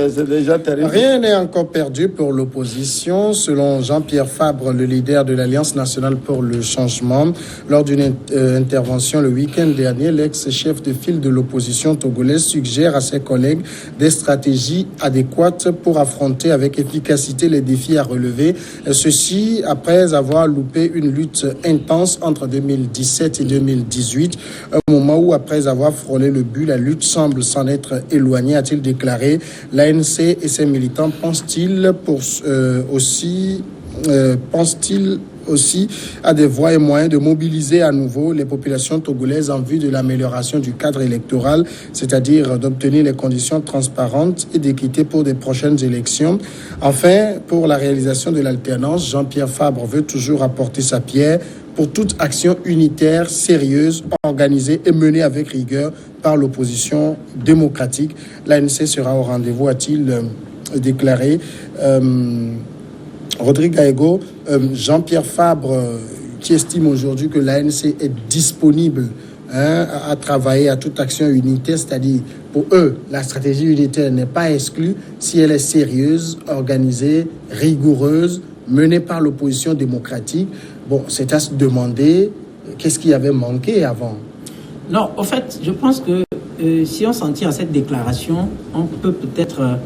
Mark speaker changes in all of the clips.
Speaker 1: c'est déjà terrible.
Speaker 2: Rien n'est encore perdu pour l'opposition. Selon Jean-Pierre Fabre, le leader de l'Alliance nationale pour le changement, lors d'une intervention le week-end dernier, l'ex-chef de file de l'opposition togolaise suggère à ses collègues des stratégies adéquates pour affronter avec efficacité les défis à relever. Ceci après avoir loupé une lutte intense entre 2017 et 2018, un moment où, après avoir frôlé le but, la lutte semble s'en être éloignée, a-t-il déclaré. L'ANC et ses militants pensent-ils aussi à des voies et moyens de mobiliser à nouveau les populations togolaises en vue de l'amélioration du cadre électoral, c'est-à-dire d'obtenir les conditions transparentes et d'équité pour des prochaines élections. Enfin, pour la réalisation de l'alternance, Jean-Pierre Fabre veut toujours apporter sa pierre pour toute action unitaire, sérieuse, organisée et menée avec rigueur par l'opposition démocratique. L'ANC sera au rendez-vous, a-t-il déclaré. Rodrigue Gaego, Jean-Pierre Fabre, qui estime aujourd'hui que l'ANC est disponible à travailler à toute action unitaire, c'est-à-dire pour eux, la stratégie unitaire n'est pas exclue si elle est sérieuse, organisée, rigoureuse, menée par l'opposition démocratique. Bon, c'est à se demander qu'est-ce qui avait manqué avant.
Speaker 3: Non, en fait, je pense que si on s'en tient à cette déclaration, on peut peut-être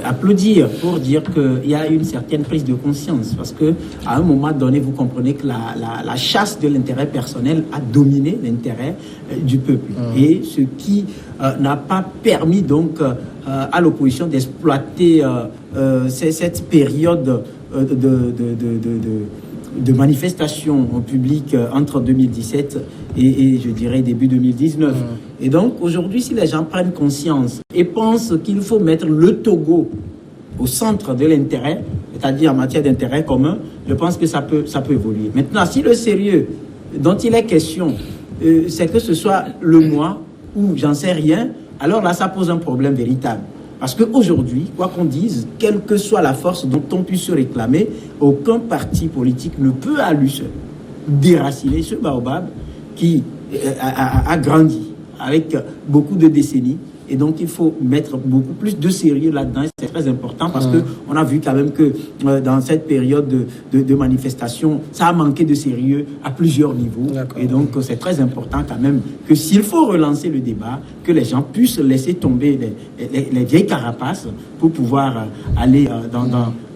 Speaker 3: applaudir pour dire qu'il y a une certaine prise de conscience. Parce qu'à un moment donné, vous comprenez que la chasse de l'intérêt personnel a dominé l'intérêt du peuple. Et ce qui n'a pas permis donc à l'opposition d'exploiter cette période de manifestations en public entre 2017 et je dirais début 2019. Et donc aujourd'hui, si les gens prennent conscience et pensent qu'il faut mettre le Togo au centre de l'intérêt, c'est-à-dire en matière d'intérêt commun, je pense que ça peut évoluer. Maintenant, si le sérieux dont il est question, c'est que ce soit le mois ou j'en sais rien, alors là, ça pose un problème véritable. Parce qu'aujourd'hui, quoi qu'on dise, quelle que soit la force dont on puisse se réclamer, aucun parti politique ne peut à lui seul déraciner ce baobab qui a grandi avec beaucoup de décennies. Et donc, il faut mettre beaucoup plus de sérieux là-dedans. C'est très important parce qu'on a vu quand même que dans cette période de manifestation, ça a manqué de sérieux à plusieurs niveaux. Et donc, c'est très important quand même que s'il faut relancer le débat, que les gens puissent laisser tomber les vieilles carapaces pour pouvoir aller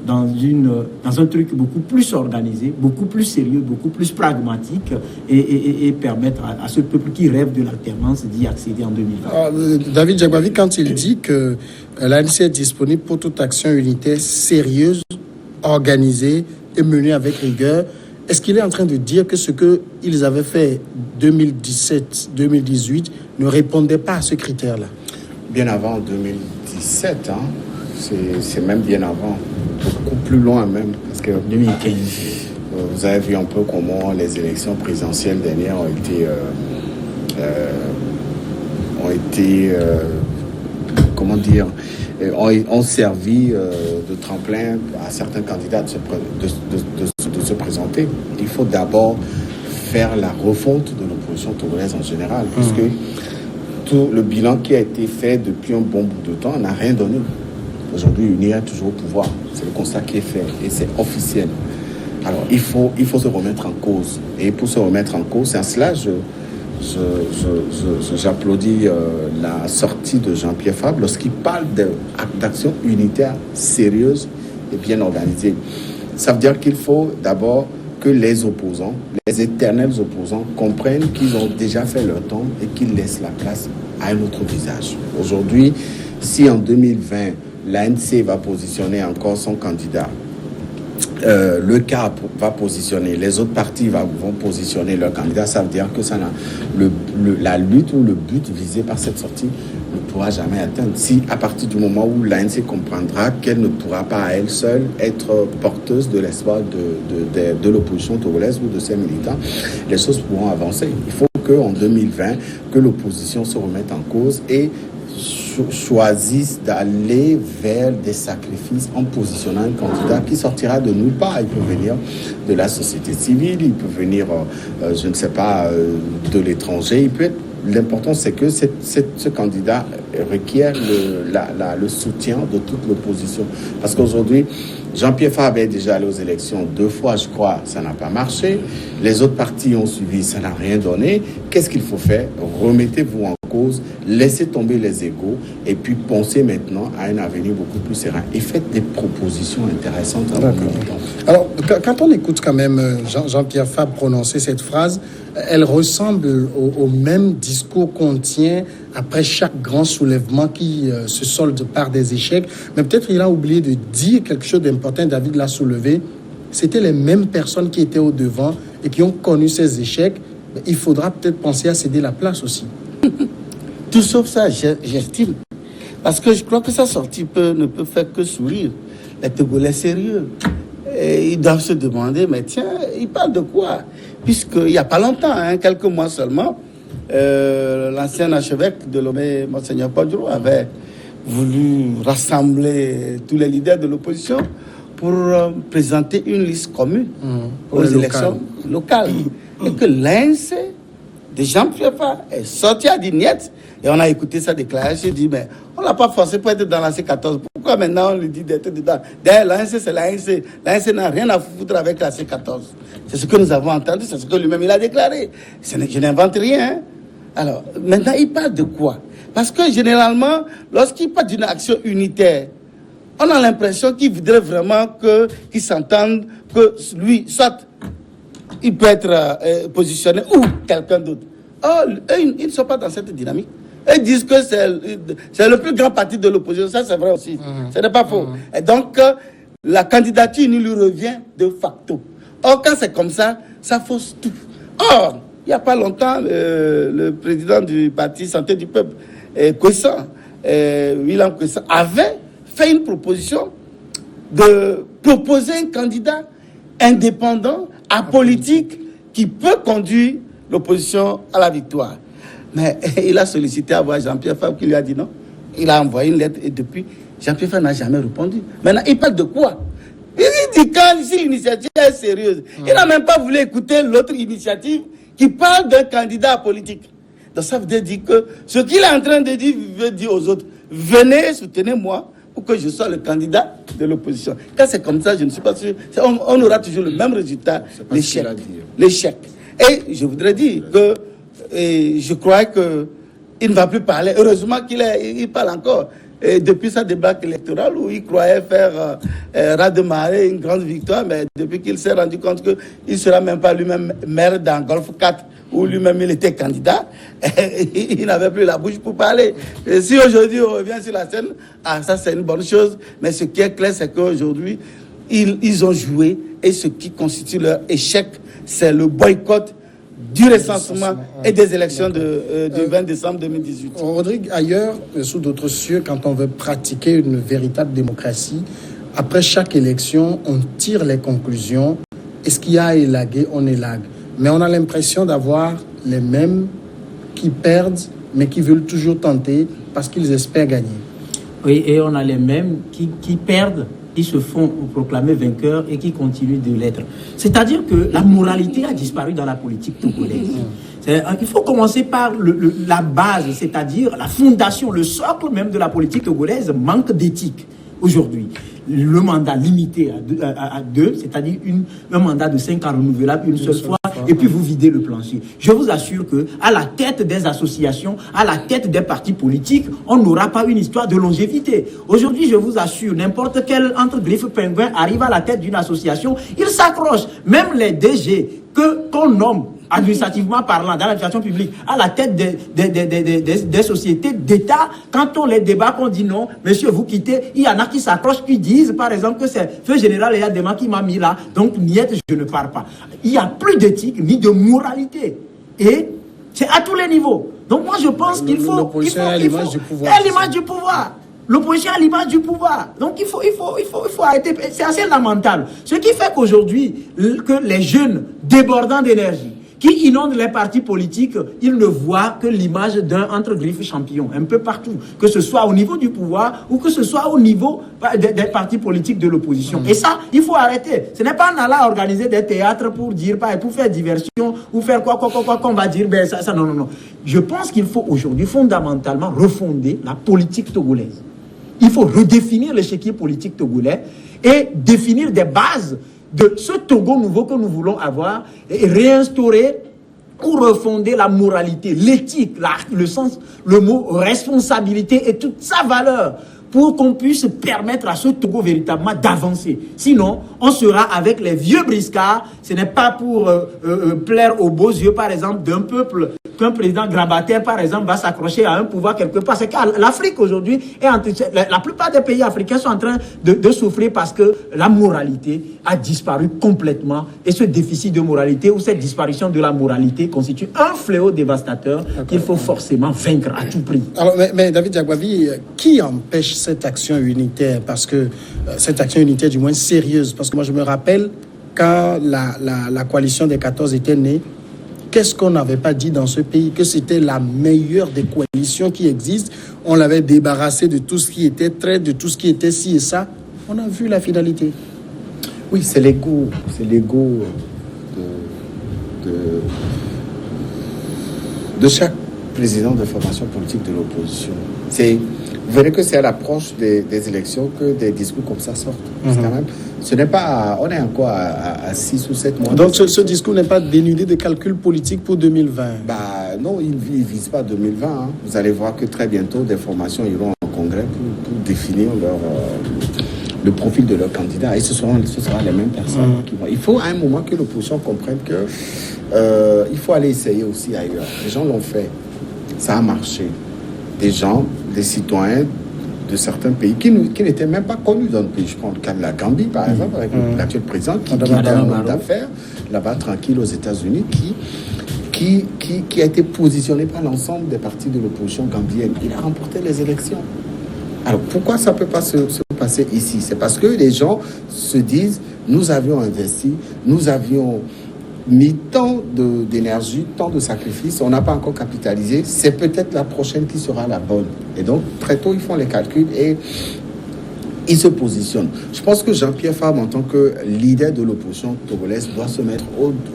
Speaker 3: dans un truc beaucoup plus organisé, beaucoup plus sérieux, beaucoup plus pragmatique et permettre à ce peuple qui rêve de l'alternance d'y accéder en 2020.
Speaker 2: David Jagbavi, quand il dit que l'ANC est disponible pour toute action unitaire sérieuse, organisée et menée avec rigueur, est-ce qu'il est en train de dire que ce qu'ils avaient fait 2017-2018 ne répondait pas à ce critère-là?
Speaker 4: Bien avant 2017, c'est même bien avant, beaucoup plus loin même, parce que
Speaker 3: 2015.
Speaker 4: Vous avez vu un peu comment les élections présidentielles dernières ont servi de tremplin à certains candidats de se présenter. Il faut d'abord faire la refonte de l'opposition togolaise en général, puisque tout le bilan qui a été fait depuis un bon bout de temps n'a rien donné. Aujourd'hui, l'UNI est toujours au pouvoir. C'est le constat qui est fait et c'est officiel. Alors, il faut se remettre en cause. Et pour se remettre en cause, c'est à cela j'applaudis la sortie de Jean-Pierre Fabre lorsqu'il parle d'action unitaire sérieuse et bien organisée. Ça veut dire qu'il faut d'abord que les opposants, les éternels opposants, comprennent qu'ils ont déjà fait leur temps et qu'ils laissent la place à un autre visage. Aujourd'hui, si en 2020, l'ANC va positionner encore son candidat, le CAP va positionner, les autres partis vont positionner leur candidat, ça veut dire que ça la lutte ou le but visé par cette sortie ne pourra jamais atteindre. Si à partir du moment où l'ANC comprendra qu'elle ne pourra pas à elle seule être porteuse de l'espoir de l'opposition togolaise ou de ses militants, les choses pourront avancer. Il faut qu'en 2020, que l'opposition se remette en cause et choisissent d'aller vers des sacrifices en positionnant un candidat qui sortira de nulle part. Il peut venir de la société civile, il peut venir, je ne sais pas, de l'étranger, il peut être l'important, c'est que ce candidat requiert le soutien de toute l'opposition. Parce qu'aujourd'hui, Jean-Pierre Fabre est déjà allé aux élections 2 fois, je crois, ça n'a pas marché. Les autres partis ont suivi, ça n'a rien donné. Qu'est-ce qu'il faut faire? Remettez-vous en cause, laissez tomber les égos et puis pensez maintenant à un avenir beaucoup plus serein. Et faites des propositions intéressantes à vos militants.
Speaker 2: Alors, quand on écoute quand même Jean-Pierre Fabre prononcer cette phrase, elle ressemble au même discours qu'on tient après chaque grand soulèvement qui se solde par des échecs. Mais peut-être il a oublié de dire quelque chose d'important. David l'a soulevé. C'était les mêmes personnes qui étaient au devant et qui ont connu ces échecs. Il faudra peut-être penser à céder la place aussi.
Speaker 1: Tout sauf ça, j'estime. Parce que je crois que sa sortie ne peut faire que sourire. Les Togolais sérieux. Et ils doivent se demander, mais tiens, il parle de quoi? Puisqu'il n'y a pas longtemps, quelques mois seulement, l'ancien archevêque de Lomé, Monseigneur Padro, avait voulu rassembler tous les leaders de l'opposition pour présenter une liste commune aux élections locales. Et que l'ANC de Jean-Pierre Fabre est sorti à dire niet. Et on a écouté sa déclaration. Il dit, mais on ne l'a pas forcé pour être dans la C14. Pourquoi maintenant on lui dit d'être dedans? D'ailleurs, l'ANC, c'est l'ANC. L'ANC n'a rien à foutre avec la C14. C'est ce que nous avons entendu, c'est ce que lui-même il a déclaré. Je n'invente rien. Alors, maintenant, il parle de quoi? Parce que généralement, lorsqu'il parle d'une action unitaire, on a l'impression qu'il voudrait vraiment qu'ils s'entendent, que lui, soit il peut être positionné ou quelqu'un d'autre. Or, eux, ils ne sont pas dans cette dynamique. Ils disent que c'est le plus grand parti de l'opposition. Ça, c'est vrai aussi. Ce n'est pas faux. Et donc, la candidature lui revient de facto. Or, quand c'est comme ça, ça fausse tout. Or, il n'y a pas longtemps, le président du parti Santé du Peuple, Kwessan, William Kwessan, avait fait une proposition de proposer un candidat indépendant, apolitique, qui peut conduire l'opposition à la victoire. Mais il a sollicité à voir Jean-Pierre Fabre qui lui a dit non. Il a envoyé une lettre et depuis, Jean-Pierre Fabre n'a jamais répondu. Maintenant, il parle de quoi? Il dit quand si l'initiative est sérieuse, il n'a même pas voulu écouter l'autre initiative qui parle d'un candidat politique. Donc ça veut dire que ce qu'il est en train de dire, veut dire aux autres, venez, soutenez-moi pour que je sois le candidat de l'opposition. Quand c'est comme ça, je ne suis pas sûr. On aura toujours le même résultat, l'échec. L'échec. Et je voudrais dire que je crois qu'il ne va plus parler. Heureusement qu'il parle encore. Et depuis sa débâcle électorale où il croyait faire raz-de-marée une grande victoire, mais depuis qu'il s'est rendu compte qu'il ne sera même pas lui-même maire dans Golfe 4, où lui-même il était candidat, il n'avait plus la bouche pour parler. Et si aujourd'hui on revient sur la scène, ça c'est une bonne chose, mais ce qui est clair, c'est qu'aujourd'hui, ils ont joué, et ce qui constitue leur échec, c'est le boycott du recensement et des élections du 20 décembre 2018.
Speaker 2: Rodrigue, ailleurs, sous d'autres cieux, quand on veut pratiquer une véritable démocratie, après chaque élection, on tire les conclusions. Et ce qu'il y a à élaguer, on élague. Mais on a l'impression d'avoir les mêmes qui perdent, mais qui veulent toujours tenter parce qu'ils espèrent gagner.
Speaker 3: Oui, et on a les mêmes qui perdent, qui se font proclamer vainqueurs et qui continuent de l'être. C'est-à-dire que la moralité a disparu dans la politique togolaise. Il faut commencer par la base, c'est-à-dire la fondation, le socle même de la politique togolaise manque d'éthique aujourd'hui. Le mandat limité à 2, c'est-à-dire un mandat de 5 ans renouvelable une seule fois, et puis vous videz le plancher. Je vous assure que à la tête des associations, à la tête des partis politiques, on n'aura pas une histoire de longévité. Aujourd'hui, je vous assure, n'importe quel entre-griffe pingouin arrive à la tête d'une association, il s'accroche. Même les DG qu'on nomme administrativement parlant, dans l'administration publique, à la tête des sociétés d'État, quand on les débat, qu'on dit non, monsieur, vous quittez, il y en a qui s'accrochent, qui disent, par exemple, que c'est feu général Eyadema qui m'a mis là, donc niet, je ne pars pas. Il n'y a plus d'éthique, ni de moralité. Et c'est à tous les niveaux. Donc moi, je pense qu'il faut...
Speaker 2: L'opposition est à l'image du pouvoir.
Speaker 3: À l'image du pouvoir. L'opposition à l'image du pouvoir. Donc il faut arrêter. C'est assez lamentable. Ce qui fait qu'aujourd'hui, que les jeunes débordants d'énergie, qui inondent les partis politiques, ils ne voient que l'image d'un entre-griffes champion, un peu partout, que ce soit au niveau du pouvoir ou que ce soit au niveau des partis politiques de l'opposition. Et ça, il faut arrêter. Ce n'est pas en allant organiser des théâtres pour dire, pour faire diversion ou faire quoi qu'on va dire, ben ça, non. Je pense qu'il faut aujourd'hui fondamentalement refonder la politique togolaise. Il faut redéfinir l'échiquier politique togolais et définir des bases de ce Togo nouveau que nous voulons avoir et réinstaurer ou refonder la moralité, l'éthique, le sens, le mot responsabilité et toute sa valeur pour qu'on puisse permettre à ce Togo véritablement d'avancer. Sinon, on sera avec les vieux briscards. Ce n'est pas pour plaire aux beaux yeux, par exemple, d'un peuple qu'un président grabataire, par exemple, va s'accrocher à un pouvoir quelque part. C'est que l'Afrique aujourd'hui, la plupart des pays africains sont en train de souffrir parce que la moralité a disparu complètement. Et ce déficit de moralité ou cette disparition de la moralité constitue un fléau dévastateur qu'il faut forcément vaincre à tout prix.
Speaker 2: Alors, mais David Diakwavi, qui empêche cette action unitaire? Parce que cette action unitaire, du moins sérieuse, parce que moi je me rappelle quand la coalition des 14 était née, qu'est-ce qu'on n'avait pas dit dans ce pays? Que c'était la meilleure des coalitions qui existent. On l'avait débarrassé de tout ce qui était trait, de tout ce qui était ci et ça. On a vu la finalité.
Speaker 4: Oui, c'est l'ego de chaque président de formation politique de l'opposition. Vous verrez que c'est à l'approche des élections que des discours comme ça sortent. Quand même, ce n'est pas, on est encore à 6 ou 7 mois.
Speaker 2: Donc ce discours n'est pas dénudé de calculs politiques pour 2020?
Speaker 4: Non, il ne vise pas 2020. Hein. Vous allez voir que très bientôt, des formations iront en congrès pour définir le profil de leur candidat. Et ce sera les mêmes personnes qui vont. Il faut à un moment que l'opposition comprenne que il faut aller essayer aussi ailleurs. Les gens l'ont fait. Ça a marché. Des citoyens de certains pays qui n'étaient même pas connus dans le pays. Je prends le cas de la Gambie, par exemple, avec l'actuel président qui a un homme d'affaires là-bas, tranquille aux États-Unis, qui a été positionné par l'ensemble des partis de l'opposition gambienne. Il a remporté les élections. Alors, pourquoi ça ne peut pas se passer ici? C'est parce que les gens se disent, nous avions investi, nous avions mis tant d'énergie, tant de sacrifices, on n'a pas encore capitalisé, c'est peut-être la prochaine qui sera la bonne. Et donc, très tôt, ils font les calculs et ils se positionnent. Je pense que Jean-Pierre Fabre, en tant que leader de l'opposition togolaise, doit se mettre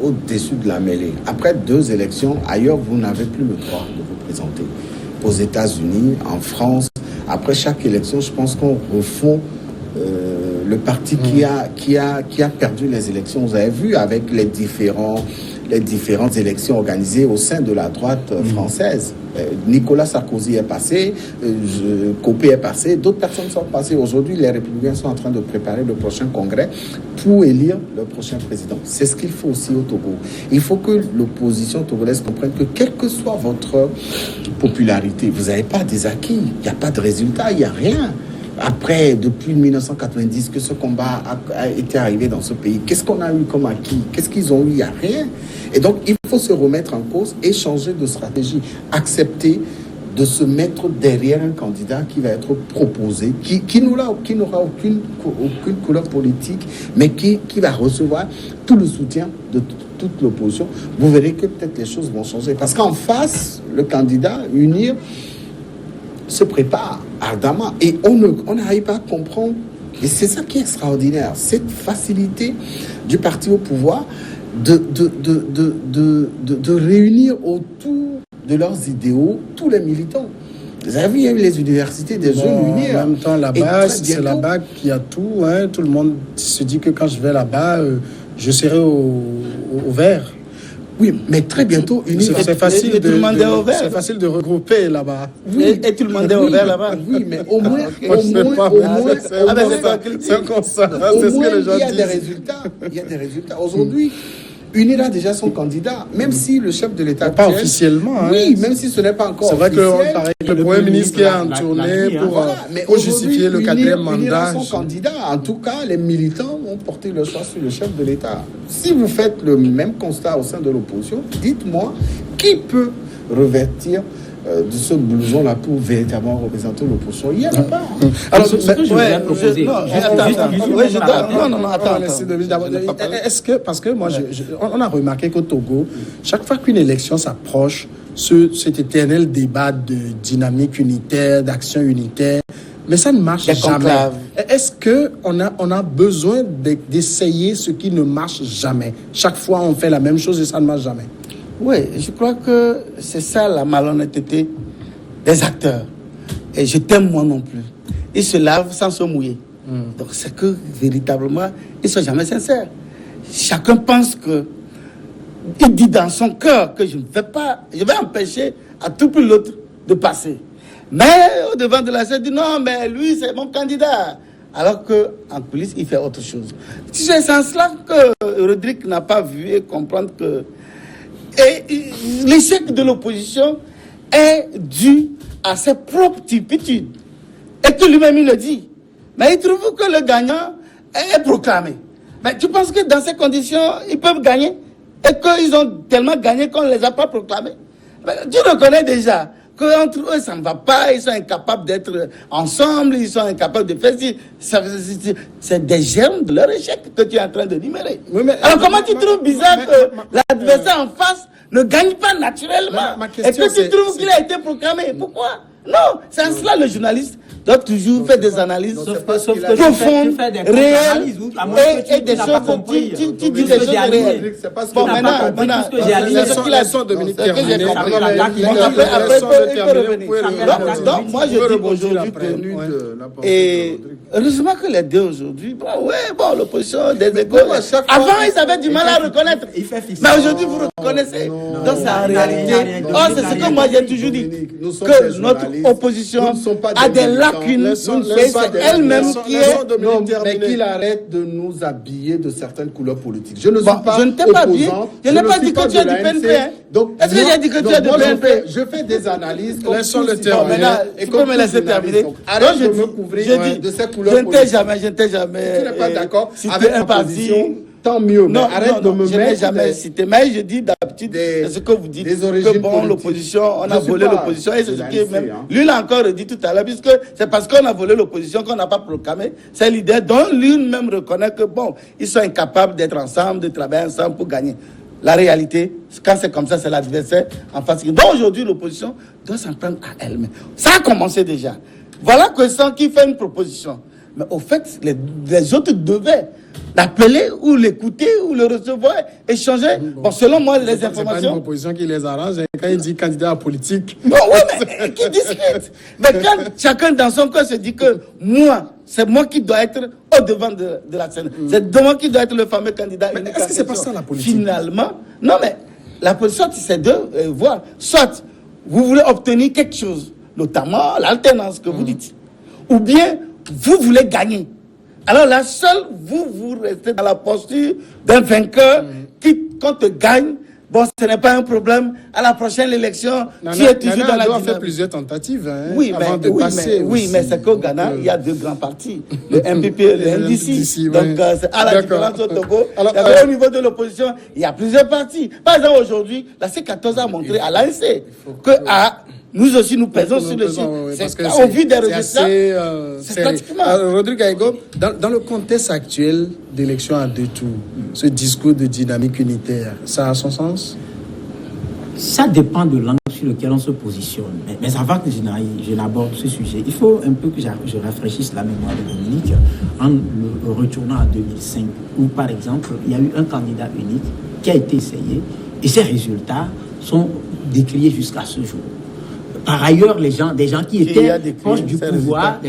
Speaker 4: au-dessus de la mêlée. Après 2 élections, ailleurs, vous n'avez plus le droit de vous présenter. Aux États-Unis, en France, après chaque élection, je pense qu'on refond le parti qui a perdu les élections. Vous avez vu avec les différentes élections organisées au sein de la droite française. Nicolas Sarkozy est passé, Copé est passé, d'autres personnes sont passées. Aujourd'hui, les Républicains sont en train de préparer le prochain congrès pour élire le prochain président. C'est ce qu'il faut aussi au Togo. Il faut que l'opposition togolaise comprenne que quelle que soit votre popularité, vous n'avez pas des acquis, il n'y a pas de résultat, il n'y a rien. Après, depuis 1990, que ce combat a été arrivé dans ce pays, qu'est-ce qu'on a eu comme acquis? Qu'est-ce qu'ils ont eu? Il n'y a rien. Et donc, il faut se remettre en cause et changer de stratégie. Accepter de se mettre derrière un candidat qui va être proposé, qui n'aura aucune couleur politique, mais qui va recevoir tout le soutien de toute l'opposition. Vous verrez que peut-être les choses vont changer. Parce qu'en face, le candidat, UNIR, se prépare ardemment et on n'arrive pas à comprendre, et c'est ça qui est extraordinaire, cette facilité du parti au pouvoir de réunir autour de leurs idéaux tous les militants. Vous avez vu, il y a eu les universités des jeunes UNIR.
Speaker 2: En même temps, là-bas, c'est là-bas qu'il y a tout. Hein. Tout le monde se dit que quand je vais là-bas, je serai au vert.
Speaker 4: Oui, mais très bientôt,
Speaker 2: c'est facile de regrouper là-bas.
Speaker 1: Oui. Et tout le monde est ouvert là-bas.
Speaker 4: Oui, mais au moins,
Speaker 2: c'est comme ça. C'est ce que les gens disent.
Speaker 4: Il y a des résultats. Aujourd'hui, UNIR a déjà son candidat, même si le chef de l'État actuel...
Speaker 2: Pas officiellement.
Speaker 4: Oui, même si ce n'est pas encore
Speaker 2: officiel. C'est
Speaker 4: vrai
Speaker 2: que le Premier ministre qui est en tournée pour justifier le 4e mandat.
Speaker 4: UNIR a son candidat. En tout cas, les militants vont porter le choix sur le chef de l'État. Si vous faites le même constat au sein de l'opposition, dites-moi qui peut revertir de ce blouson-là pour véritablement représenter l'opposition. Il n'y en a pas.
Speaker 3: Alors, ce que je voudrais proposer...
Speaker 2: Est-ce que, parce que moi, on a remarqué qu'au Togo, chaque fois qu'une élection s'approche, cet éternel débat de dynamique unitaire, d'action unitaire, mais ça ne marche jamais. Est-ce qu'on a besoin d'essayer ce qui ne marche jamais? Chaque fois, on fait la même chose et ça ne marche jamais.
Speaker 1: Oui, je crois que c'est ça la malhonnêteté des acteurs. Et je t'aime moi non plus. Ils se lavent sans se mouiller. Donc c'est que véritablement, ils ne sont jamais sincères. Chacun pense que, il dit dans son cœur que je vais empêcher à tout plus l'autre de passer. Mais au devant de la scène, il dit non, mais lui c'est mon candidat. Alors qu'en coulisses, il fait autre chose. C'est en cela que Rodrigue n'a pas vu et comprendre que l'échec de l'opposition est dû à ses propres turpitudes. Et que lui-même il le dit. Mais il trouve que le gagnant est proclamé. Mais tu penses que dans ces conditions, ils peuvent gagner? Et qu'ils ont tellement gagné qu'on ne les a pas proclamés? Mais tu reconnais déjà qu'entre eux, ça ne va pas, ils sont incapables d'être ensemble, ils sont incapables de faire c'est des germes de leur échec que tu es en train de numérer. Oui, alors comment tu trouves bizarre que l'adversaire en face ne gagne pas naturellement et que tu trouves qu'il a été proclamé? Pourquoi? Non, c'est en cela le journaliste doit toujours faire des analyses profondes, réelles et des choses tu dis des choses réelles. Bon, maintenant, c'est ce qu'il a dit. Après, il peut revenir. Donc, moi, je dis aujourd'hui que... Et heureusement que les deux aujourd'hui, l'opposition, des égaux. Avant, ils avaient du mal à reconnaître. Mais aujourd'hui, vous reconnaissez. Donc, c'est en réalité. Oh, c'est ce que moi, j'ai toujours dit. Que notre opposition a des lacunes. C'est elle-même qui est...
Speaker 4: Non, mais qu'il arrête de nous habiller de certaines couleurs politiques. Je ne suis pas
Speaker 1: je ne t'ai pas habillé. Je n'ai pas dit que tu es du PNP. Est-ce que j'ai dit que tu es du PNP?
Speaker 4: Je fais des analyses.
Speaker 2: Laissons le terminer.
Speaker 1: Et comme me laisser terminer.
Speaker 4: Arrête de me couvrir de ces couleurs politiques.
Speaker 1: Je ne t'ai jamais...
Speaker 4: Tu n'es pas d'accord avec un parti? Tant mieux, mais arrête de me mettre...
Speaker 1: Je n'ai jamais cité, mais je dis d'habitude, c'est ce que vous dites, que bon, l'opposition, on a volé l'opposition, et c'est ce qui est même... Lui l'a encore dit tout à l'heure, puisque c'est parce qu'on a volé l'opposition qu'on n'a pas proclamé, c'est l'idée dont lui-même reconnaît que bon, ils sont incapables d'être ensemble, de travailler ensemble pour gagner. La réalité, quand c'est comme ça, c'est l'adversaire en face. Donc aujourd'hui, l'opposition doit s'en prendre à elle-même. Ça a commencé déjà. Voilà Question qui fait une proposition. Mais au fait, les autres devaient l'appeler ou l'écouter ou le recevoir, échanger. Bon, selon moi, les informations...
Speaker 2: C'est pas une proposition qui les arrange. Quand il dit candidat politique...
Speaker 1: Bon, oui, mais qui discute. Mais quand chacun dans son cœur se dit que moi, c'est moi qui dois être au devant de la scène. C'est moi qui dois être le fameux candidat.
Speaker 2: Mais est-ce que c'est pas ça la politique?
Speaker 1: Finalement, non, mais la politique, c'est de voir. Soit vous voulez obtenir quelque chose, notamment l'alternance que vous dites, ou bien vous voulez gagner. Alors là, seul vous restez dans la posture d'un vainqueur qui, quand te gagne, bon, ce n'est pas un problème. À la prochaine élection, tu es toujours dans la dynamique.
Speaker 2: fait plusieurs tentatives
Speaker 1: avant de passer. Mais c'est qu'au Ghana, il y a deux grands partis, le MPP et le NDC. Donc, c'est à la différence au Togo. Au niveau de l'opposition, il y a plusieurs partis. Par exemple, aujourd'hui, la C14 a montré à l'ANC que nous aussi, nous pesons sur le site. Au vu des résultats, c'est pratiquement...
Speaker 2: Rodrigue Aigo, dans le contexte actuel d'élection à deux tours, ce discours de dynamique unitaire, ça a son sens?
Speaker 3: Ça dépend de l'angle sur lequel on se positionne. Mais avant que je n'aborde ce sujet, il faut un peu que je rafraîchisse la mémoire de Dominique en le retournant à 2005, où, par exemple, il y a eu un candidat unique qui a été essayé et ses résultats sont décriés jusqu'à ce jour. Par ailleurs, des gens qui étaient proches du pouvoir,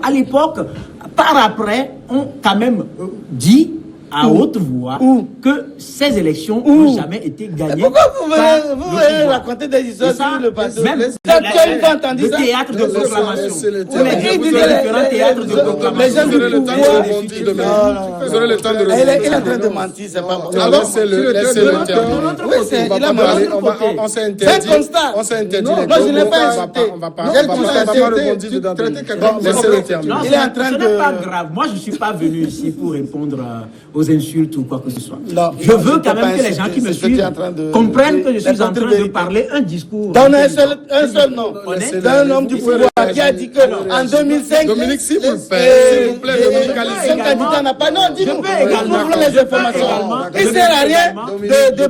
Speaker 3: à l'époque, par après, ont quand même dit à haute voix que ces élections n'ont jamais été gagnées.
Speaker 1: Pourquoi vous voulez raconter des histoires sur le passé?
Speaker 3: Le théâtre de proclamation. Les gens du pouvoir.
Speaker 2: vous aurez le temps de
Speaker 1: Il
Speaker 2: répondre.
Speaker 1: est en train de mentir, c'est pas bon.
Speaker 2: Alors, laissez-le terminer.
Speaker 1: Oui, il a menti.
Speaker 2: On s'est interdit.
Speaker 1: C'est un constat.
Speaker 2: On s'est interdit.
Speaker 1: Non, je ne l'ai pas insulté.
Speaker 2: On va pas rebondir dedans. Laissez-le terminer.
Speaker 1: Il est en train
Speaker 3: Ce
Speaker 1: de...
Speaker 3: n'est pas grave. Moi, je ne suis pas venu ici pour répondre aux insultes ou quoi que ce soit.
Speaker 1: Non,
Speaker 3: Je veux
Speaker 1: je
Speaker 3: quand
Speaker 1: peux
Speaker 3: même
Speaker 1: pas
Speaker 3: que les gens qui me
Speaker 1: insulter, c'est ce que tu es
Speaker 3: suivent
Speaker 1: en train de-
Speaker 3: comprennent que je suis
Speaker 1: la
Speaker 3: en train de
Speaker 1: contre-vérité.
Speaker 3: parler un discours.
Speaker 1: Donne un seul nom.
Speaker 3: Honnête.
Speaker 1: D'un homme du pouvoir qui a dit qu'en 2005...
Speaker 2: Dominique, s'il vous plaît, Dominique,
Speaker 1: son candidat n'a pas... Non, dis-nous.
Speaker 3: Je peux également-
Speaker 1: Ouvre les informations. Il ne sert à rien de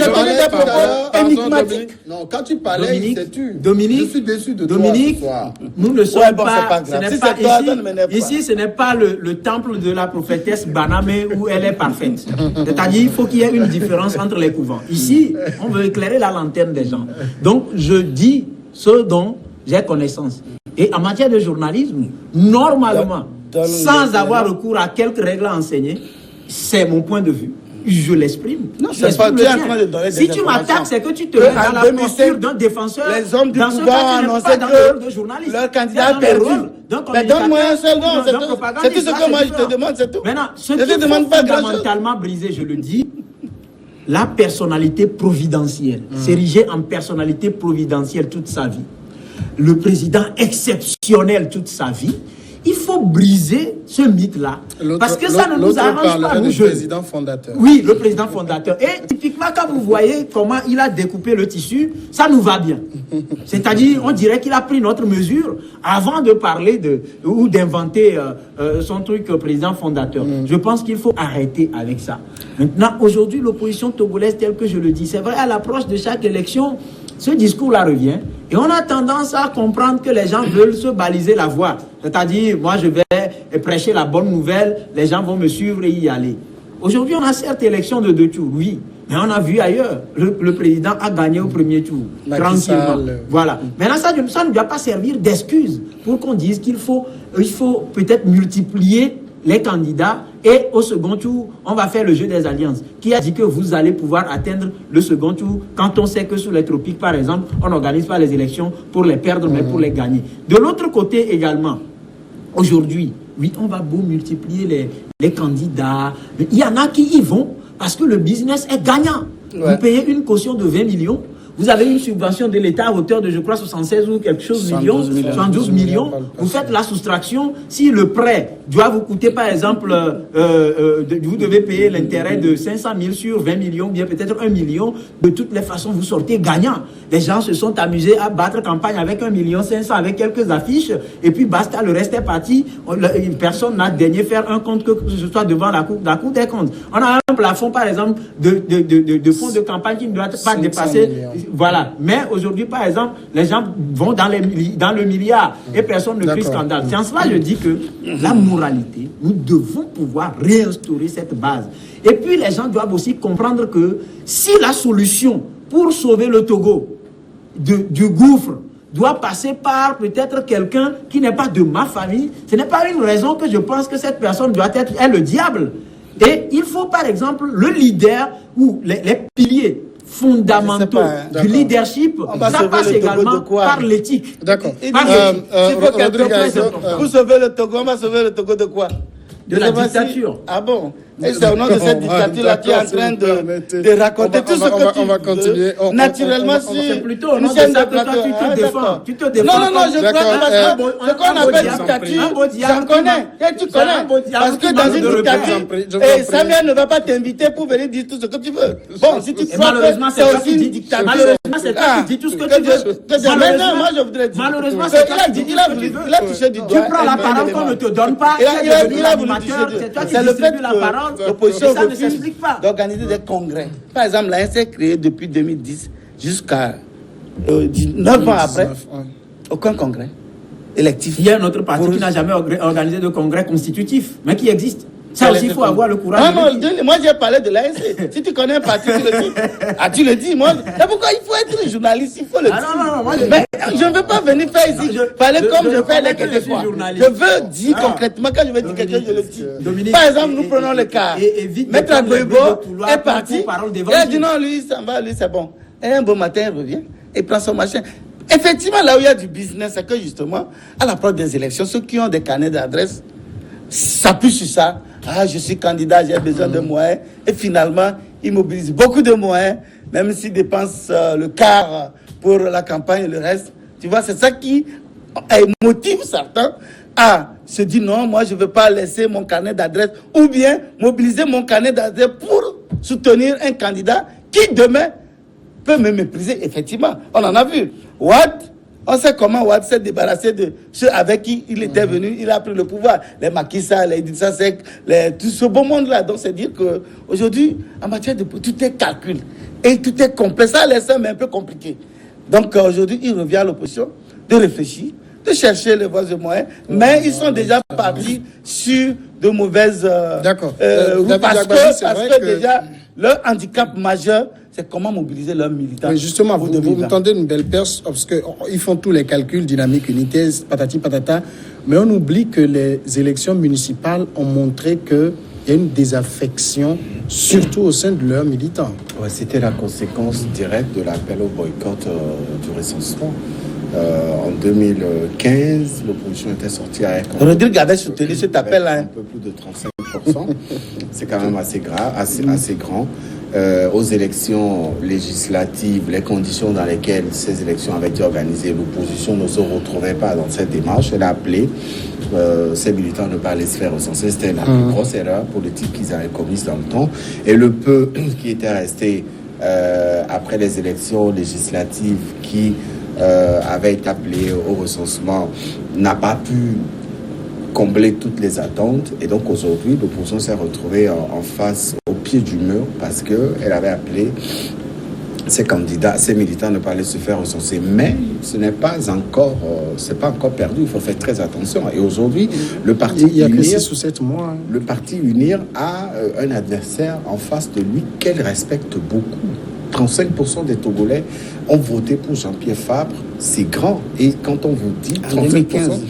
Speaker 1: donner des propos énigmatiques.
Speaker 4: Non, quand tu parlais, il s'est tu.
Speaker 3: Dominique,
Speaker 4: Je suis déçu de
Speaker 3: Dominique,
Speaker 4: toi ce soir.
Speaker 3: nous ne sommes
Speaker 1: Ouais, bon, c'est
Speaker 3: pas,
Speaker 1: pas grave.
Speaker 3: ce n'est
Speaker 1: Si
Speaker 3: pas
Speaker 1: c'est toi, ça ne m'énerve
Speaker 3: ici,
Speaker 1: pas.
Speaker 3: ici, ce n'est pas le temple de la prophétesse Banamé où elle est parfaite. C'est-à-dire, il faut qu'il y ait une différence entre les couvents. Ici, on veut éclairer la lanterne des gens. Donc, je dis ce dont j'ai connaissance. Et en matière de journalisme, normalement, sans avoir recours à quelques règles à enseigner, c'est mon point de vue. Je l'exprime.
Speaker 1: Non,
Speaker 3: Je
Speaker 1: c'est pas
Speaker 3: l'exprime
Speaker 1: tu es en
Speaker 3: le tien.
Speaker 1: train de donner des
Speaker 3: Si tu
Speaker 1: informations.
Speaker 3: m'attaques, c'est que tu te mets dans
Speaker 1: En
Speaker 3: la
Speaker 1: 2005,
Speaker 3: posture d'un défenseur.
Speaker 1: les hommes du
Speaker 3: Dans ce
Speaker 1: pouvoir
Speaker 3: cas, tu n'es
Speaker 1: annonçaient
Speaker 3: pas dans le rôle de
Speaker 1: que
Speaker 3: journaliste.
Speaker 1: leur
Speaker 3: Tu es
Speaker 1: candidat a
Speaker 3: dans le
Speaker 1: perdu.
Speaker 3: rôle d'un
Speaker 1: Mais donne-moi un seul
Speaker 3: communicateur
Speaker 1: nom,
Speaker 3: ou d'un
Speaker 1: c'est tout
Speaker 3: propagandiste.
Speaker 1: ce
Speaker 3: Ça,
Speaker 1: que moi
Speaker 3: c'est
Speaker 1: je te
Speaker 3: différent.
Speaker 1: demande, c'est tout.
Speaker 3: Maintenant, ce
Speaker 1: Je
Speaker 3: qui
Speaker 1: te
Speaker 3: faut
Speaker 1: demande pas grand-chose.
Speaker 3: fondamentalement briser, je le dis, la personnalité providentielle, s'ériger en personnalité providentielle toute sa vie, le président exceptionnel toute sa vie, il faut briser ce mythe-là. Parce que ça ne nous arrange pas, nous
Speaker 2: le
Speaker 3: jeunes.
Speaker 2: président fondateur.
Speaker 3: Oui, le président fondateur. Et typiquement, quand vous voyez comment il a découpé le tissu, ça nous va bien. C'est-à-dire, on dirait qu'il a pris notre mesure avant de parler ou d'inventer son truc président fondateur. Je pense qu'il faut arrêter avec ça. Maintenant, aujourd'hui, l'opposition togolaise, telle que je le dis, c'est vrai, à l'approche de chaque élection, ce discours-là revient. Et on a tendance à comprendre que les gens veulent se baliser la voie. C'est-à-dire, moi, je vais prêcher la bonne nouvelle, les gens vont me suivre et y aller. Aujourd'hui, on a certes élection de 2 tours, oui. Mais on a vu ailleurs, le président a gagné au premier tour, tranquillement. Voilà. Maintenant, ça ne doit pas servir d'excuse pour qu'on dise qu'il faut peut-être multiplier les candidats et au second tour, on va faire le jeu des alliances. Qui a dit que vous allez pouvoir atteindre le second tour quand on sait que sous les tropiques, par exemple, on n'organise pas les élections pour les perdre, mais pour les gagner. De l'autre côté également, aujourd'hui, oui, on va beau multiplier les candidats, mais il y en a qui y vont parce que le business est gagnant. Vous payez une caution de 20 millions, vous avez une subvention de l'État à hauteur de, je crois, 76 ou quelque chose 72 millions. Vous faites la soustraction. Si le prêt doit vous coûter, par exemple, vous devez payer l'intérêt de 500 000 sur 20 millions, bien peut-être 1 million. De toutes les façons, vous sortez gagnant. Les gens se sont amusés à battre campagne avec 1,5 million, avec quelques affiches. Et puis basta, le reste est parti. Personne n'a daigné faire un compte que ce soit devant la Cour des comptes. On a un plafond, par exemple, de fonds de campagne qui ne doit pas dépasser... Voilà. Mais aujourd'hui, par exemple, les gens vont dans le milliard et personne ne crie scandale. C'est en cela que je dis que la moralité, nous devons pouvoir réinstaurer cette base. Et puis, les gens doivent aussi comprendre que si la solution pour sauver le Togo du gouffre doit passer par peut-être quelqu'un qui n'est pas de ma famille, ce n'est pas une raison que je pense que cette personne doit être le diable. Et il faut, par exemple, le leader ou les piliers fondamentaux du leadership, ça passe également par l'éthique.
Speaker 2: D'accord.
Speaker 1: Pour sauver le Togo, on va sauver le Togo de quoi?
Speaker 3: De la dictature.
Speaker 1: Ah bon? Et c'est au nom de cette dictature-là qui est en train de raconter tout ce que tu veux.
Speaker 2: On va continuer.
Speaker 1: Naturellement, si...
Speaker 3: C'est plutôt au nom de ça que toi, tu te défends. Tu te défends.
Speaker 1: Non, je crois que ce qu'on appelle dictature, j'en connais. Et tu connais. Parce que dans une dictature, Samuel ne va pas t'inviter pour venir dire tout ce que tu veux. Bon, si tu crois que c'est aussi une dictature...
Speaker 3: Malheureusement, c'est toi qui dis tout ce que tu veux.
Speaker 1: Maintenant, moi, je voudrais dire...
Speaker 3: Malheureusement, c'est toi qui dis tout ce que tu veux.
Speaker 1: Il a touché du doigt.
Speaker 3: Tu prends la parole qu'on ne te donne pas.
Speaker 1: Il a voulu toucher du doigt. C'est le fait que l'opposition refuse d'organiser des congrès. Par exemple, l'ANC est créée depuis 2010 jusqu'à 9 ans après. Aucun congrès électif.
Speaker 3: Il y a un autre parti qui n'a jamais organisé de congrès constitutif, mais qui existe. Ça aussi, il faut avoir le courage.
Speaker 1: Non, moi j'ai parlé de l'ANC. Si tu connais un parti, tu le dis. Ah, tu le dis. Moi, c'est pourquoi il faut être journaliste, il faut le dire.
Speaker 3: Non, moi,
Speaker 1: mais je ne veux pas venir faire ici. Parler comme je fais les Québécois. Je veux dire concrètement, quand je veux dire quelque chose, je le dis.
Speaker 3: Dominique,
Speaker 1: par exemple, nous prenons le cas. Maître Agboibo est parti. Il a dit non, lui, ça va, lui, c'est bon. Et un beau matin, il revient et prend son machin. Effectivement, là où il y a du business, c'est que justement, à l'approche des élections, ceux qui ont des carnets d'adresse s'appuient sur ça ah, je suis candidat, j'ai besoin de moyens. Et finalement, il mobilise beaucoup de moyens, même s'il dépense le quart pour la campagne et le reste. Tu vois, c'est ça qui motive certains à se dire non, moi je ne veux pas laisser mon carnet d'adresse ou bien mobiliser mon carnet d'adresse pour soutenir un candidat qui demain peut me mépriser. Effectivement, on en a vu. Watt, on sait comment Watt s'est débarrassé de ceux avec qui il était venu, il a pris le pouvoir. Les Macky Sall, les Idrissa Seck, tout ce beau monde-là. Donc c'est dire qu'aujourd'hui, en matière de tout est calcul et tout est complexe. Ça laisse mais un peu compliqué. Donc aujourd'hui, il revient à l'opposition de réfléchir, de chercher les voies et moyens, mais ils sont déjà partis sur de mauvaises routes parce que déjà, leur handicap majeur, c'est comment mobiliser leurs militants.
Speaker 2: Mais justement, vous me tendez une belle perche, parce qu'ils font tous les calculs dynamiques, unitaires, patati patata, mais on oublie que les élections municipales ont montré qu'il y a une désaffection, surtout au sein de leurs militants.
Speaker 4: Ouais, c'était la conséquence directe de l'appel au boycott du recensement. En 2015, l'opposition était sortie avec
Speaker 1: Rodrigue avait soutenu cet appel-là.
Speaker 4: Un peu plus de 35%. C'est quand même assez grand. Aux élections législatives, les conditions dans lesquelles ces élections avaient été organisées, l'opposition ne se retrouvait pas dans cette démarche. Elle a appelé ces militants à ne pas aller se faire recenser. C'était la plus grosse erreur politique qu'ils avaient commise dans le temps. Et le peu qui était resté après les élections législatives qui avait été appelé au recensement n'a pas pu combler toutes les attentes, et donc aujourd'hui l'opposition s'est retrouvée en face au pied du mur parce qu'elle avait appelé ses candidats, ses militants à ne pas aller se faire recenser. Mais ce n'est pas encore, c'est pas encore perdu, il faut faire très attention. Et aujourd'hui, le parti
Speaker 2: il y a
Speaker 4: Unir,
Speaker 2: que 6 ou 7 mois.
Speaker 4: Le parti Unir a un adversaire en face de lui qu'elle respecte beaucoup. 35% des Togolais ont voté pour Jean-Pierre Fabre, c'est grand. Et quand on vous dit 35%,
Speaker 1: en 2015.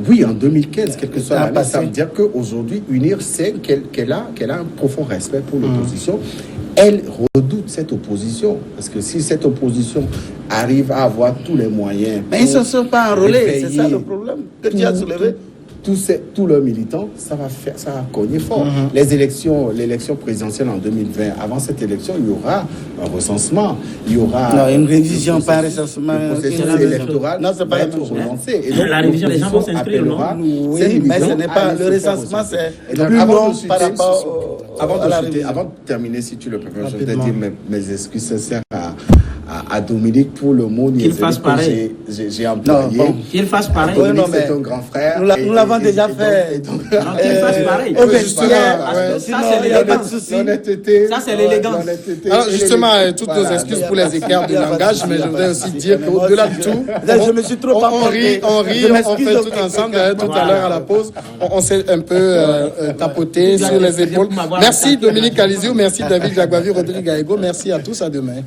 Speaker 4: Oui, en 2015, quel que soit l'année, ça veut dire qu'aujourd'hui, Unir sait qu'elle a un profond respect pour l'opposition. Elle redoute cette opposition, parce que si cette opposition arrive à avoir tous les moyens...
Speaker 1: Mais ils ne se sont pas enrôlés, c'est ça le problème que tu as soulevé.
Speaker 4: Tous leurs militants, ça va cogner fort. L'élection présidentielle en 2020, avant cette élection, il y aura un recensement, il y aura...
Speaker 1: Non, une révision, pas un recensement.
Speaker 4: Le processus électoral va être relancé. Et donc,
Speaker 3: la révision, les gens vont s'inscrire, non?
Speaker 1: Oui, mais ce n'est pas... Le recensement, c'est plus long par rapport à la révision.
Speaker 4: Avant de terminer, si tu le préfères, je voudrais dire mes excuses sincères à Dominique pour le mot
Speaker 3: qu'il fasse pareil.
Speaker 4: J'ai employé.
Speaker 3: Non, bon, qu'il fasse pareil.
Speaker 4: Dominique, c'est ton grand frère.
Speaker 1: Nous l'avons déjà fait.
Speaker 3: Non, qu'il fasse pareil.
Speaker 1: Ça, c'est l'élégance.
Speaker 4: L'honnêteté.
Speaker 3: Ça, c'est l'élégance.
Speaker 2: Alors, justement, toutes nos excuses pour les écarts de langage, mais je voudrais aussi dire qu'au-delà de tout,
Speaker 1: je me suis trop
Speaker 2: on rit, on fait tout ensemble. Tout à l'heure, à la pause, on s'est un peu tapoté sur les épaules. Merci Dominique Alizio, merci David Jagbavi, Rodrigue Gaego, merci à tous, à demain.